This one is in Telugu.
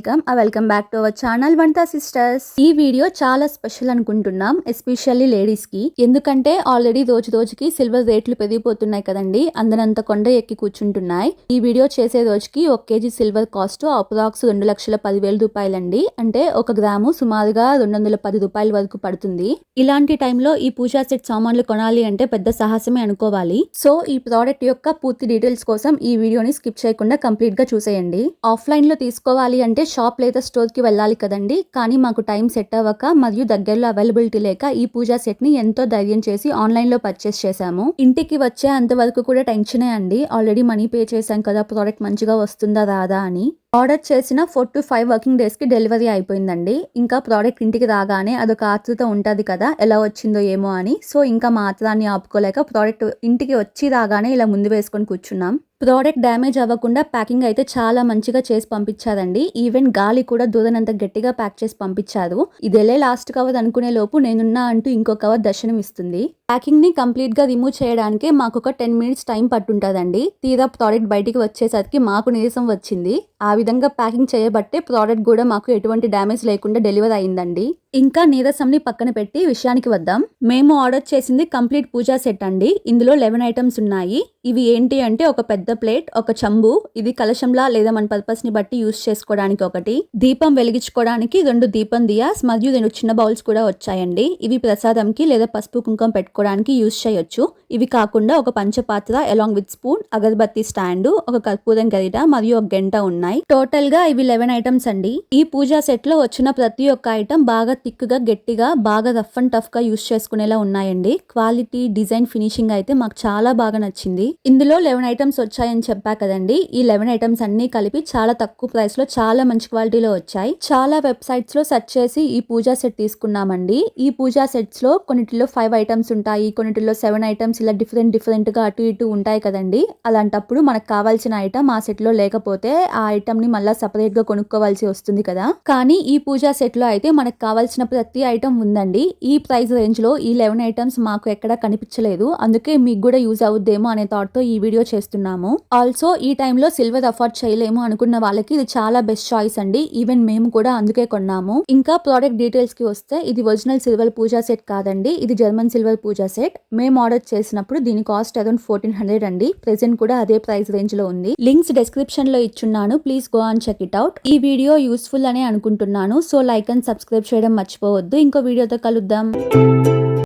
Welcome back to our channel వంట సిస్టర్స్. ఈ వీడియో చాలా స్పెషల్ అనుకుంటున్నాం, ఎస్పెషల్లీ లేడీస్ కి. ఎందుకంటే ఆల్రెడీ రోజు రోజుకి సిల్వర్ రేట్లు పెరిగిపోతున్నాయి కదండి, అందనంత కొండ ఎక్కి కూర్చుంటున్నాయి. ఈ వీడియో చేసే రోజుకి 1 కేజీ సిల్వర్ కాస్ట్ అప్రాక్స్ 2,10,000 రూపాయలండి. అంటే 1 గ్రాము సుమారుగా 210 రూపాయల వరకు పడుతుంది. ఇలాంటి టైంలో ఈ పూజా సెట్ సామాన్లు కొనాలి అంటే పెద్ద సాహసమే అనుకోవాలి. సో ఈ ప్రోడక్ట్ యొక్క పూర్తి డీటెయిల్స్ కోసం ఈ వీడియోని స్కిప్ చేయకుండా కంప్లీట్ గా చూసేయండి. ఆఫ్లైన్ లో తీసుకోవాలి అంటే షాప్ లేదా స్టోర్ కి వెళ్ళాలి కదండి, కానీ మాకు టైం సెట్ అవ్వక మరియు దగ్గరలో అవైలబిలిటీ లేక ఈ పూజా సెట్ ని ఎంతో ధైర్యం చేసి ఆన్లైన్ లో పర్చేస్ చేశాము. ఇంటికి వచ్చే అంతవరకు కూడా టెన్షనే అండి. ఆల్రెడీ మనీ పే చేశాం కదా, ప్రోడక్ట్ మంచిగా వస్తుందా రాదా అని. ఆర్డర్ చేసిన 4 to 5 వర్కింగ్ డేస్ కి డెలివరీ అయిపోయిందండి. ఇంకా ప్రోడక్ట్ ఇంటికి రాగానే అదొక ఆతృత ఉంటది కదా, ఎలా వచ్చిందో ఏమో అని. సో ఇంకా మాత్రాన్ని ఆపుకోలేక ప్రోడక్ట్ ఇంటికి వచ్చి రాగానే ఇలా ముందు వేసుకొని కూర్చున్నాం. ప్రోడక్ట్ డ్యామేజ్ అవ్వకుండా ప్యాకింగ్ అయితే చాలా మంచిగా చేసి పంపించారండి. ఈవెన్ గాలి కూడా దూరనంత గట్టిగా ప్యాక్ చేసి పంపించారు. ఇదేలే లాస్ట్ కవర్ అనుకునే లోపు నేనున్నా అంటూ ఇంకో కవర్ దర్శనం ఇస్తుంది. ప్యాకింగ్ ని కంప్లీట్ గా రిమూవ్ చేయడానికి మాకు ఒక 10 minutes టైం పట్టుంటదండి. తీరా ప్రోడక్ట్ బయటికి వచ్చేసరికి మాకు నీరసం వచ్చింది. ఆ విధంగా ప్యాకింగ్ చేయబట్టే ప్రోడక్ట్ కూడా మాకు ఎటువంటి డ్యామేజ్ లేకుండా డెలివర్ అయిందండి. ఇంకా నీరసంని పక్కన పెట్టి విషయానికి వద్దాం. మేము ఆర్డర్ చేసింది కంప్లీట్ పూజా సెట్ అండి. ఇందులో 11 ఐటమ్స్ ఉన్నాయి. ఇవి ఏంటి అంటే ఒక పెద్ద ప్లేట్, ఒక చెంబు, ఇది కలశంలా లేదా మన పర్పస్ ని బట్టి యూస్ చేసుకోవడానికి ఒకటి, దీపం వెలిగించుకోవడానికి 2 దీపం దియాస్ మరియు 2 చిన్న బౌల్స్ కూడా వచ్చాయండి. ఇవి ప్రసాదంకి లేదా పసుపు కుంకుమ పెట్టుకోవడానికి యూస్ చేయొచ్చు. ఇవి కాకుండా ఒక పంచపాత్ర అలాంగ్ విత్ స్పూన్, అగరబత్తి స్టాండ్, ఒక కర్పూరం గరిట మరియు ఒక గంట ఉన్నాయి. టోటల్ గా ఇవి 11 ఐటమ్స్ అండి. ఈ పూజా సెట్ లో వచ్చిన ప్రతి ఒక్క ఐటమ్ బాగా థిక్ గా, గట్టిగా, బాగా రఫ్ అండ్ టఫ్ గా యూస్ చేసుకునేలా ఉన్నాయండి. క్వాలిటీ, డిజైన్, ఫినిషింగ్ అయితే మాకు చాలా బాగా నచ్చింది. ఇందులో 11 ఐటమ్స్ వచ్చాయని చెప్పా కదండి. ఈ 11 ఐటమ్స్ అన్ని కలిపి చాలా తక్కువ ప్రైస్ లో చాలా మంచి క్వాలిటీలో వచ్చాయి. చాలా వెబ్సైట్స్ లో సెర్చ్ చేసి ఈ పూజా సెట్ తీసుకున్నామండి. ఈ పూజా సెట్స్ లో కొన్నిటిలో 5 ఐటమ్స్ ఉంటాయి, కొన్నిటిలో 7 ఐటమ్స్, ఇలా డిఫరెంట్ గా అటు ఇటు ఉంటాయి కదండి. అలాంటప్పుడు మనకు కావాల్సిన ఐటమ్ ఆ సెట్ లో లేకపోతే ఆ ఐటమ్ ని మళ్ళీ సపరేట్ గా కొనుక్కోవాల్సి వస్తుంది కదా. కానీ ఈ పూజా సెట్ లో అయితే మనకు కావాల్సిన ప్రతి ఐటమ్ ఉందండి. ఈ ప్రైస్ రేంజ్ లో ఈ 11 ఐటమ్స్ మాకు ఎక్కడా కనిపించలేదు. అందుకే మీకు కూడా యూజ్ అవుద్దేమో అనే థాట్ తో ఈ వీడియో చేస్తున్నాము. ఆల్సో ఈ టైంలో సిల్వర్ అఫోర్డ్ చేయలేము అనుకున్న వాళ్ళకి ఇది చాలా బెస్ట్ చాయిస్ అండి. ఈవెన్ మేము కూడా అందుకే కొన్నాము. ఇంకా ప్రోడక్ట్ డీటెయిల్స్ కి వస్తే, ఇది ఒరిజినల్ సిల్వర్ పూజా సెట్ కాదండి, ఇది జర్మన్ సిల్వర్ పూజా సెట్. మేము ఆర్డర్ చేసినప్పుడు దీని కాస్ట్ అరౌండ్ 1400 అండి. ప్రెసెంట్ కూడా అదే ప్రైస్ రేంజ్ లో ఉంది. లింక్స్ డిస్క్రిప్షన్ లో ఇచ్చున్నాను, please go and check it out. ఈ వీడియో యూస్ఫుల్ అనే అనుకుంటున్నాను. సో లైక్ అండ్ సబ్స్క్రైబ్ చేయడం మర్చిపోవద్దు. ఇంకో వీడియోతో కలుద్దాం.